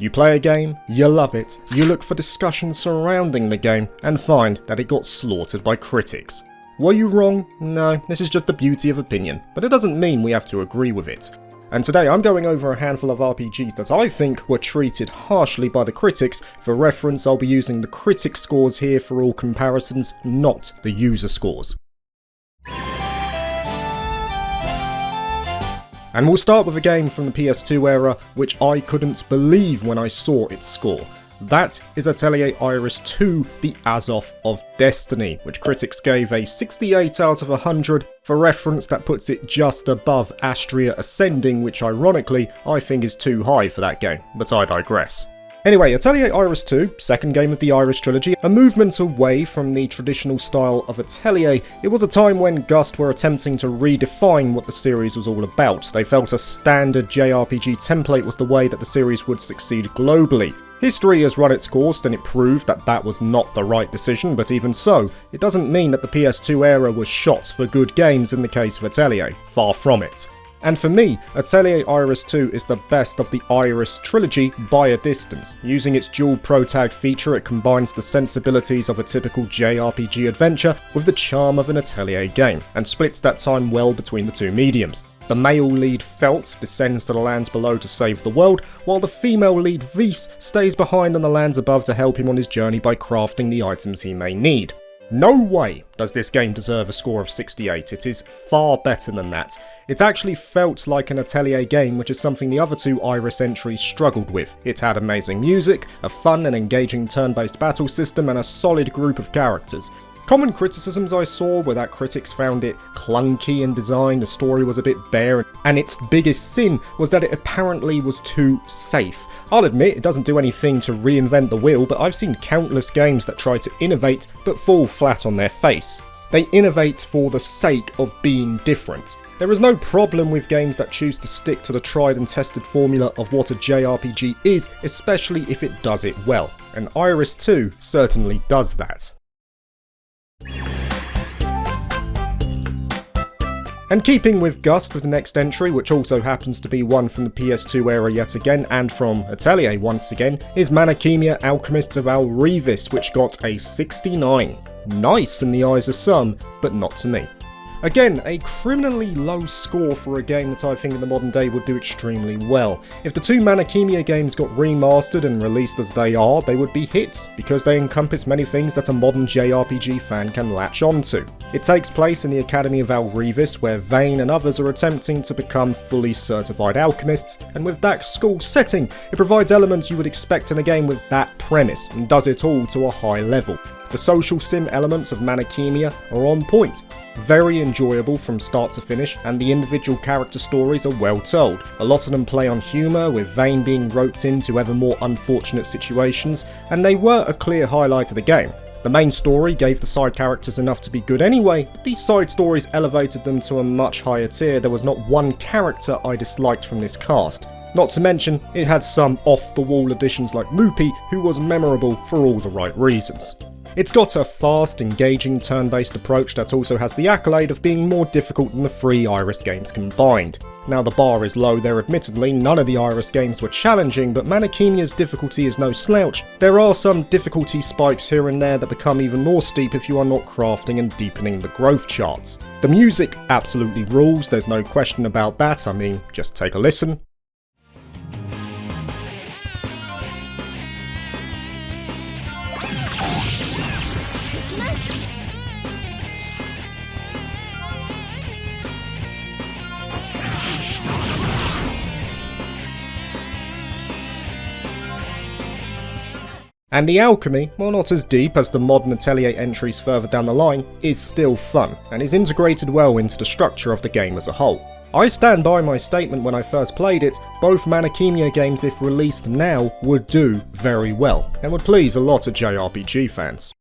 You play a game, you love it, you look for discussion surrounding the game, and find that it got slaughtered by critics. Were you wrong? No, this is just the beauty of opinion, but it doesn't mean we have to agree with it. And today I'm going over a handful of RPGs that I think were treated harshly by the critics. For reference, I'll be using the critic scores here for all comparisons, not the user scores. And we'll start with a game from the PS2 era, which I couldn't believe when I saw its score. That is Atelier Iris 2, the Azoth of Destiny, which critics gave a 68 out of 100. For reference, that puts it just above Astria Ascending, which ironically I think is too high for that game, but I digress. Anyway, Atelier Iris 2, second game of the Iris trilogy, a movement away from the traditional style of Atelier. It was a time when Gust were attempting to redefine what the series was all about. They felt a standard JRPG template was the way that the series would succeed globally. History has run its course and it proved that that was not the right decision, but even so, it doesn't mean that the PS2 era was shot for good games in the case of Atelier. Far from it. And for me, Atelier Iris 2 is the best of the Iris trilogy by a distance. Using its dual protag feature, it combines the sensibilities of a typical JRPG adventure with the charm of an Atelier game, and splits that time well between the two mediums. The male lead Felt descends to the lands below to save the world, while the female lead Vyse stays behind on the lands above to help him on his journey by crafting the items he may need. No way does this game deserve a score of 68, it is far better than that. It actually felt like an Atelier game, which is something the other two Iris entries struggled with. It had amazing music, a fun and engaging turn-based battle system, and a solid group of characters. Common criticisms I saw were that critics found it clunky in design, the story was a bit bare, and its biggest sin was that it apparently was too safe. I'll admit it doesn't do anything to reinvent the wheel, but I've seen countless games that try to innovate but fall flat on their face. They innovate for the sake of being different. There is no problem with games that choose to stick to the tried and tested formula of what a JRPG is, especially if it does it well, and Iris 2 certainly does that. And keeping with Gust with the next entry, which also happens to be one from the PS2 era yet again, and from Atelier once again, is Manachemia Alchemists of Alrevis, which got a 69. Nice in the eyes of some, but not to me. Again, a criminally low score for a game that I think in the modern day would do extremely well. If the two Manachemia games got remastered and released as they are, they would be hits, because they encompass many things that a modern JRPG fan can latch onto. It takes place in the Academy of Alrevis, where Vayne and others are attempting to become fully certified alchemists, and with that school setting, it provides elements you would expect in a game with that premise, and does it all to a high level. The social sim elements of Manachemia are on point. Very enjoyable from start to finish, and the individual character stories are well told. A lot of them play on humour, with Vayne being roped into ever more unfortunate situations, and they were a clear highlight of the game. The main story gave the side characters enough to be good anyway, but these side stories elevated them to a much higher tier. There was not one character I disliked from this cast. Not to mention, it had some off-the-wall additions like Mupi, who was memorable for all the right reasons. It's got a fast, engaging turn-based approach that also has the accolade of being more difficult than the three Iris games combined. Now the bar is low there admittedly, none of the Iris games were challenging, but Manachemia's difficulty is no slouch. There are some difficulty spikes here and there that become even more steep if you are not crafting and deepening the growth charts. The music absolutely rules, there's no question about that, I mean, just take a listen. And the alchemy, while not as deep as the modern Atelier entries further down the line, is still fun, and is integrated well into the structure of the game as a whole. I stand by my statement when I first played it, both Manachemia games if released now would do very well, and would please a lot of JRPG fans.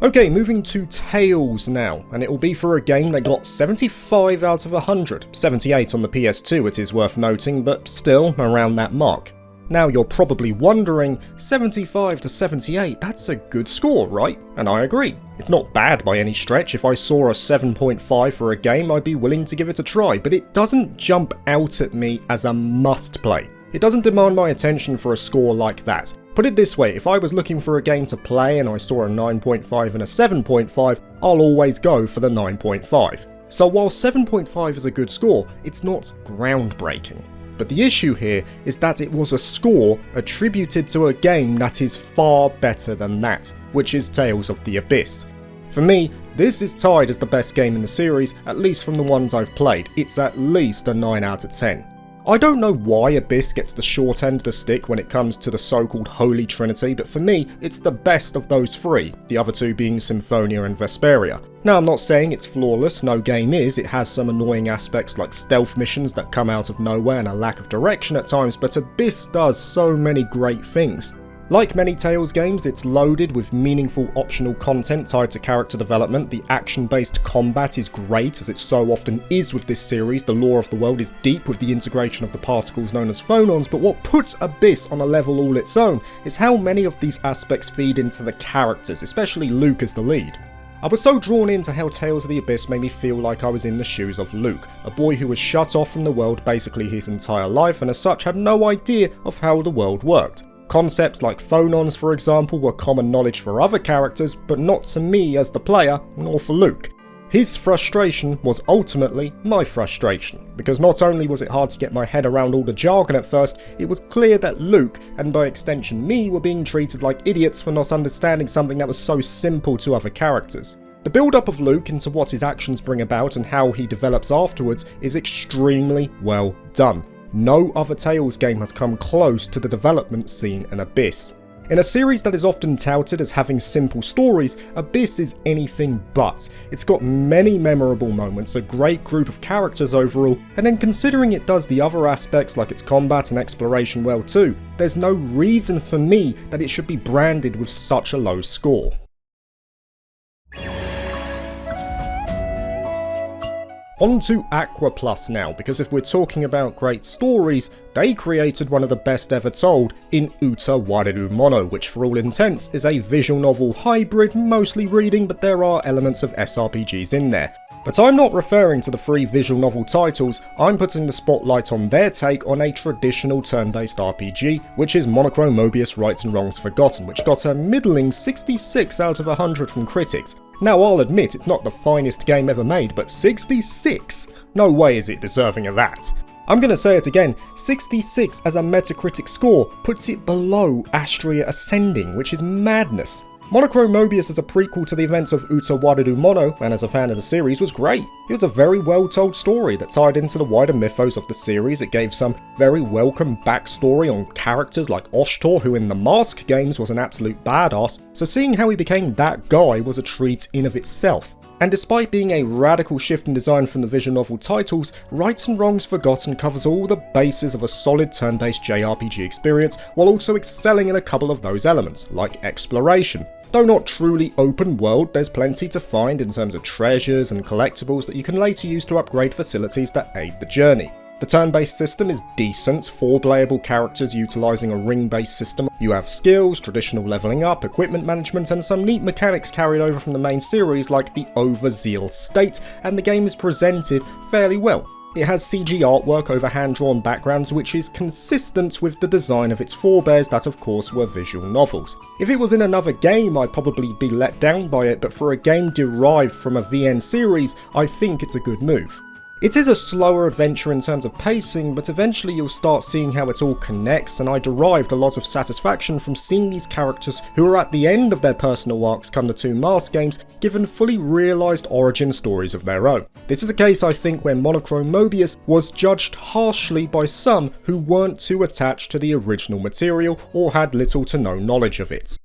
Okay, moving to Tales now, and it will be for a game that got 75 out of 100, 78 on the PS2 it is worth noting, but still around that mark. Now you're probably wondering, 75 to 78, that's a good score, right? And I agree. It's not bad by any stretch. If I saw a 7.5 for a game, I'd be willing to give it a try, but it doesn't jump out at me as a must play. It doesn't demand my attention for a score like that. Put it this way, if I was looking for a game to play and I saw a 9.5 and a 7.5, I'll always go for the 9.5. So while 7.5 is a good score, it's not groundbreaking. But the issue here is that it was a score attributed to a game that is far better than that, which is Tales of the Abyss. For me, this is tied as the best game in the series, at least from the ones I've played. It's at least a 9 out of 10. I don't know why Abyss gets the short end of the stick when it comes to the so-called Holy Trinity, but for me, it's the best of those three, the other two being Symphonia and Vesperia. Now, I'm not saying it's flawless, no game is. It has some annoying aspects like stealth missions that come out of nowhere and a lack of direction at times, but Abyss does so many great things. Like many Tales games, it's loaded with meaningful optional content tied to character development. The action-based combat is great, as it so often is with this series. The lore of the world is deep with the integration of the particles known as phonons, but what puts Abyss on a level all its own is how many of these aspects feed into the characters, especially Luke as the lead. I was so drawn into how Tales of the Abyss made me feel like I was in the shoes of Luke, a boy who was shut off from the world basically his entire life and as such had no idea of how the world worked. Concepts like phonons, for example, were common knowledge for other characters, but not to me as the player, nor for Luke. His frustration was ultimately my frustration, because not only was it hard to get my head around all the jargon at first, it was clear that Luke, and by extension me, were being treated like idiots for not understanding something that was so simple to other characters. The build-up of Luke into what his actions bring about and how he develops afterwards is extremely well done. No other Tales game has come close to the development seen in Abyss. In a series that is often touted as having simple stories, Abyss is anything but. It's got many memorable moments, a great group of characters overall, and then considering it does the other aspects like its combat and exploration well too, there's no reason for me that it should be branded with such a low score. On to Aqua Plus now, because if we're talking about great stories, they created one of the best ever told in Uta Wareru Mono, which for all intents is a visual novel hybrid, mostly reading, but there are elements of SRPGs in there. But I'm not referring to the three visual novel titles, I'm putting the spotlight on their take on a traditional turn-based RPG, which is Monochrome Mobius Rights and Wrongs Forgotten, which got a middling 66 out of 100 from critics. Now I'll admit it's not the finest game ever made, but 66? No way is it deserving of that. I'm gonna say it again, 66 as a Metacritic score puts it below Astria Ascending, which is madness. Monochrome Mobius as a prequel to the events of Uta Wareru Mono, and as a fan of the series, was great. It was a very well told story that tied into the wider mythos of the series. It gave some very welcome backstory on characters like Oshtor, who in the Mask games was an absolute badass, so seeing how he became that guy was a treat in of itself. And despite being a radical shift in design from the visual novel titles, Rights and Wrongs Forgotten covers all the bases of a solid turn-based JRPG experience, while also excelling in a couple of those elements, like exploration. Though not truly open world, there's plenty to find in terms of treasures and collectibles that you can later use to upgrade facilities that aid the journey. The turn-based system is decent, 4 playable characters utilising a ring-based system. You have skills, traditional levelling up, equipment management, and some neat mechanics carried over from the main series like the overzeal state, and the game is presented fairly well. It has CG artwork over hand-drawn backgrounds which is consistent with the design of its forebears that of course were visual novels. If it was in another game I'd probably be let down by it, but for a game derived from a VN series, I think it's a good move. It is a slower adventure in terms of pacing, but eventually you'll start seeing how it all connects, and I derived a lot of satisfaction from seeing these characters who are at the end of their personal arcs come the 2 Mask games given fully realised origin stories of their own. This is a case I think where Monochrome Mobius was judged harshly by some who weren't too attached to the original material or had little to no knowledge of it.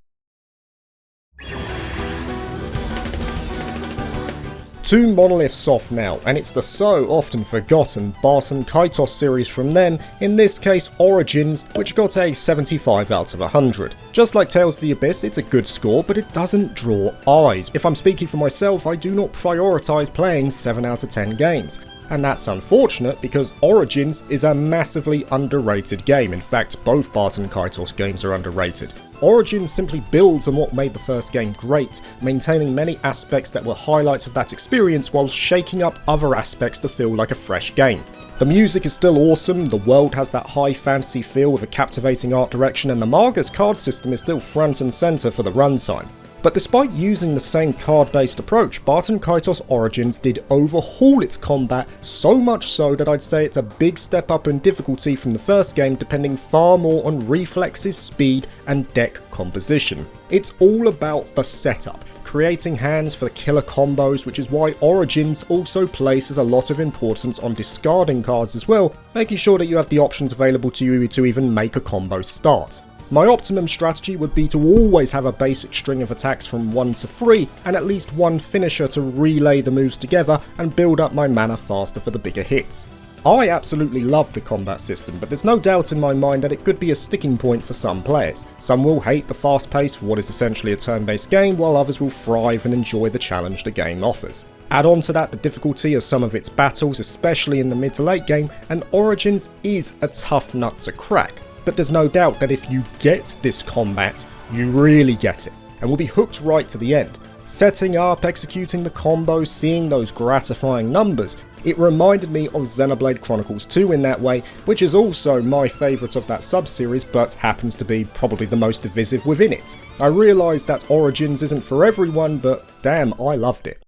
Two monoliths off now, and it's the so often forgotten Barton Kaitos series from them, in this case Origins, which got a 75 out of 100. Just like Tales of the Abyss, it's a good score, but it doesn't draw eyes. If I'm speaking for myself, I do not prioritise playing 7 out of 10 games. And that's unfortunate because Origins is a massively underrated game. In fact, both Barton Kaitos games are underrated. Origins simply builds on what made the first game great, maintaining many aspects that were highlights of that experience while shaking up other aspects to feel like a fresh game. The music is still awesome, the world has that high fantasy feel with a captivating art direction, and the Marga's card system is still front and centre for the runtime. But despite using the same card-based approach, Barton Kaitos Origins did overhaul its combat, so much so that I'd say it's a big step up in difficulty from the first game, depending far more on reflexes, speed, and deck composition. It's all about the setup, creating hands for the killer combos, which is why Origins also places a lot of importance on discarding cards as well, making sure that you have the options available to you to even make a combo start. My optimum strategy would be to always have a basic string of attacks from 1 to 3 and at least one finisher to relay the moves together and build up my mana faster for the bigger hits. I absolutely love the combat system, but there's no doubt in my mind that it could be a sticking point for some players. Some will hate the fast pace for what is essentially a turn-based game, while others will thrive and enjoy the challenge the game offers. Add on to that the difficulty of some of its battles, especially in the mid to late game, and Origins is a tough nut to crack. But there's no doubt that if you get this combat, you really get it, and will be hooked right to the end. Setting up, executing the combos, seeing those gratifying numbers, it reminded me of Xenoblade Chronicles 2 in that way, which is also my favourite of that sub-series, but happens to be probably the most divisive within it. I realised that Origins isn't for everyone, but damn, I loved it.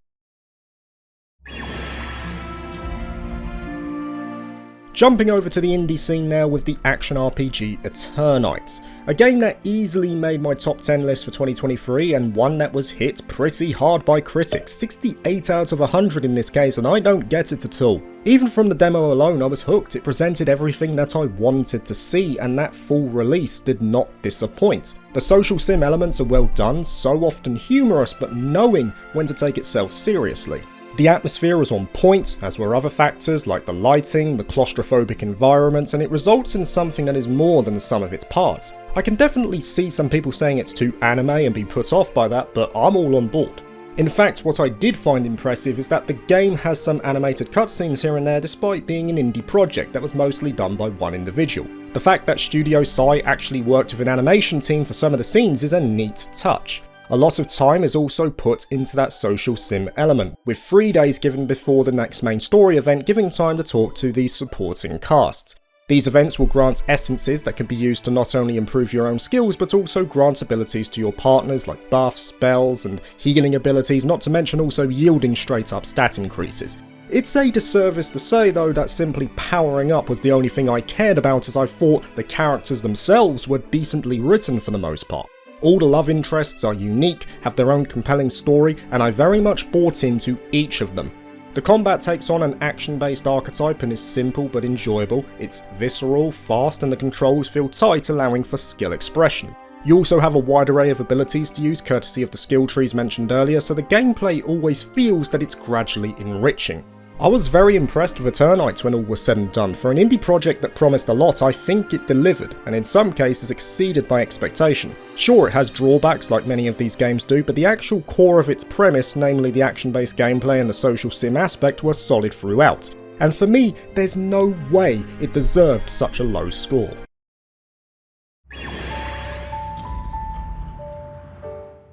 Jumping over to the indie scene now with the action RPG Eternights, a game that easily made my top 10 list for 2023 and one that was hit pretty hard by critics, 68 out of 100 in this case, and I don't get it at all. Even from the demo alone I was hooked, it presented everything that I wanted to see and that full release did not disappoint. The social sim elements are well done, so often humorous but knowing when to take itself seriously. The atmosphere is on point, as were other factors like the lighting, the claustrophobic environments, and it results in something that is more than the sum of its parts. I can definitely see some people saying it's too anime and be put off by that, but I'm all on board. In fact, what I did find impressive is that the game has some animated cutscenes here and there despite being an indie project that was mostly done by one individual. The fact that Studio Sai actually worked with an animation team for some of the scenes is a neat touch. A lot of time is also put into that social sim element, with 3 days given before the next main story event, giving time to talk to the supporting cast. These events will grant essences that can be used to not only improve your own skills but also grant abilities to your partners like buffs, spells and healing abilities, not to mention also yielding straight up stat increases. It's a disservice to say though that simply powering up was the only thing I cared about, as I thought the characters themselves were decently written for the most part. All the love interests are unique, have their own compelling story, and I very much bought into each of them. The combat takes on an action-based archetype and is simple but enjoyable. It's visceral, fast, and the controls feel tight, allowing for skill expression. You also have a wide array of abilities to use courtesy of the skill trees mentioned earlier, so the gameplay always feels that it's gradually enriching. I was very impressed with Eternights when all was said and done. For an indie project that promised a lot, I think it delivered, and in some cases exceeded my expectation. Sure, it has drawbacks like many of these games do, but the actual core of its premise, namely the action-based gameplay and the social sim aspect, were solid throughout. And for me, there's no way it deserved such a low score.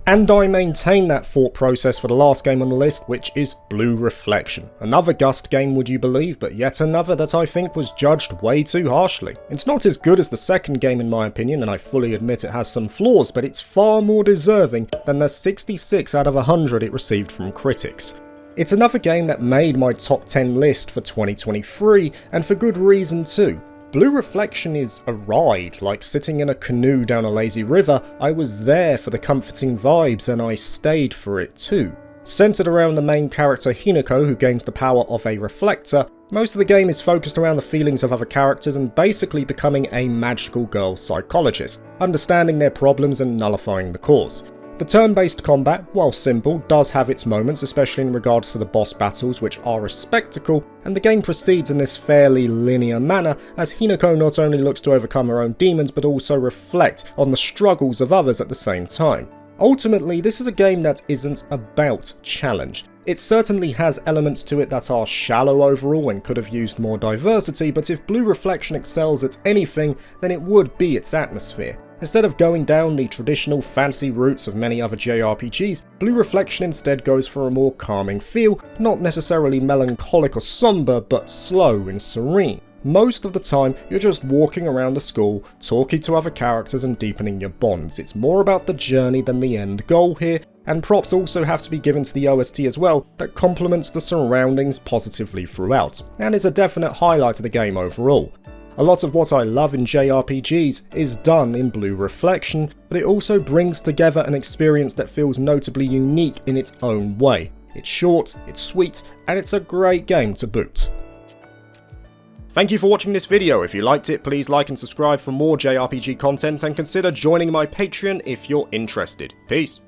And I maintain that thought process for the last game on the list, which is Blue Reflection. Another Gust game, would you believe, but yet another that I think was judged way too harshly. It's not as good as the second game in my opinion, and I fully admit it has some flaws, but it's far more deserving than the 66 out of 100 it received from critics. It's another game that made my top 10 list for 2023, and for good reason too. Blue Reflection is a ride, like sitting in a canoe down a lazy river. I was there for the comforting vibes and I stayed for it too. Centered around the main character Hinako, who gains the power of a reflector, most of the game is focused around the feelings of other characters and basically becoming a magical girl psychologist, understanding their problems and nullifying the cause. The turn-based combat, while simple, does have its moments, especially in regards to the boss battles, which are a spectacle, and the game proceeds in this fairly linear manner as Hinako not only looks to overcome her own demons but also reflect on the struggles of others at the same time. Ultimately, this is a game that isn't about challenge. It certainly has elements to it that are shallow overall and could have used more diversity, but if Blue Reflection excels at anything, then it would be its atmosphere. Instead of going down the traditional fancy routes of many other JRPGs, Blue Reflection instead goes for a more calming feel, not necessarily melancholic or somber, but slow and serene. Most of the time, you're just walking around the school, talking to other characters and deepening your bonds. It's more about the journey than the end goal here, and props also have to be given to the OST as well that complements the surroundings positively throughout, and is a definite highlight of the game overall. A lot of what I love in JRPGs is done in Blue Reflection, but it also brings together an experience that feels notably unique in its own way. It's short, it's sweet, and it's a great game to boot. Thank you for watching this video. If you liked it, please like and subscribe for more JRPG content, and consider joining my Patreon if you're interested. Peace!